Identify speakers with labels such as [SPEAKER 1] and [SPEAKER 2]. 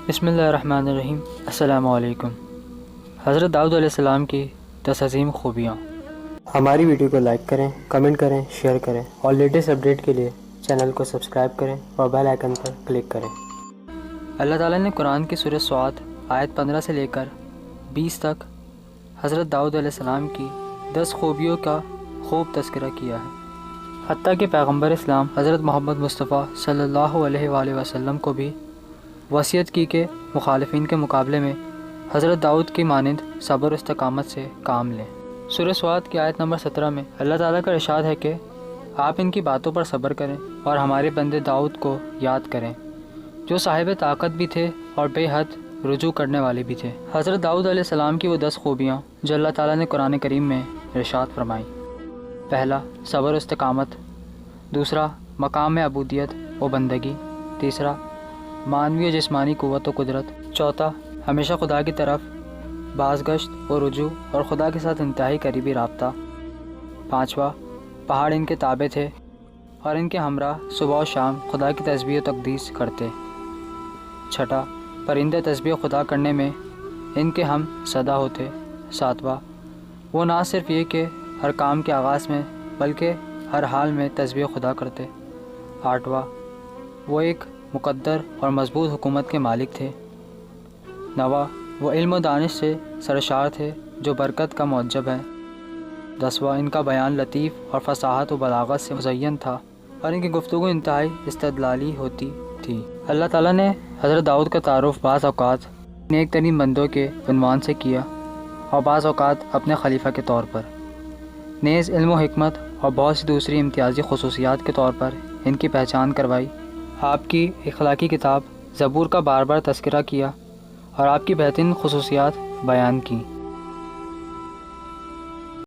[SPEAKER 1] بسم اللہ الرحمن الرحیم۔ السلام علیکم۔ حضرت داؤد علیہ السلام کی 10 عظیم خوبیاں۔
[SPEAKER 2] ہماری ویڈیو کو لائک کریں، کمنٹ کریں، شیئر کریں اور لیٹسٹ اپڈیٹ کے لیے چینل کو سبسکرائب کریں اور بیل آئیکن پر کلک کریں۔
[SPEAKER 1] اللہ تعالیٰ نے قرآن کی سورہ صفات آیت 15 سے لے کر 20 تک حضرت داؤد علیہ السلام کی 10 خوبیوں کا خوب تذکرہ کیا ہے۔ حتیٰ کہ پیغمبر اسلام حضرت محمد مصطفیٰ صلی اللہ علیہ وآلہ وسلم کو بھی وصیت کی کہ مخالفین کے مقابلے میں حضرت داؤد کی مانند صبر و استقامت سے کام لیں۔ سورہ صفات کی آیت نمبر 17 میں اللہ تعالیٰ کا ارشاد ہے کہ آپ ان کی باتوں پر صبر کریں اور ہمارے بندے داؤد کو یاد کریں جو صاحب طاقت بھی تھے اور بے حد رجوع کرنے والے بھی تھے۔ حضرت داؤد علیہ السلام کی وہ 10 خوبیاں جو اللہ تعالیٰ نے قرآن کریم میں ارشاد فرمائیں۔ پہلا، صبر و استقامت۔ دوسرا، مقام عبودیت و بندگی۔ تیسرا، معنوی و جسمانی قوت و قدرت۔ چوتھا، ہمیشہ خدا کی طرف بازگشت و رجوع اور خدا کے ساتھ انتہائی قریبی رابطہ۔ پانچواں، پہاڑ ان کے تابع تھے اور ان کے ہمراہ صبح و شام خدا کی تسبیح و تقدیس کرتے۔ چھٹا، پرندے تسبیح خدا کرنے میں ان کے ہم صدا ہوتے۔ ساتواں، وہ نہ صرف یہ کہ ہر کام کے آغاز میں بلکہ ہر حال میں تسبیح خدا کرتے۔ آٹھواں، وہ ایک مقدر اور مضبوط حکومت کے مالک تھے۔ نواں، وہ علم و دانش سے سرشار تھے جو برکت کا موجب ہے۔ دسواں، ان کا بیان لطیف اور فصاحت و بلاغت سے مزین تھا اور ان کی گفتگو انتہائی استدلالی ہوتی تھی۔ اللہ تعالیٰ نے حضرت داؤد کا تعارف بعض اوقات نیک ترین بندوں کے عنوان سے کیا اور بعض اوقات اپنے خلیفہ کے طور پر، نیز علم و حکمت اور بہت سی دوسری امتیازی خصوصیات کے طور پر ان کی پہچان کروائی۔ آپ کی اخلاقی کتاب زبور کا بار بار تذکرہ کیا اور آپ کی بہترین خصوصیات بیان کی۔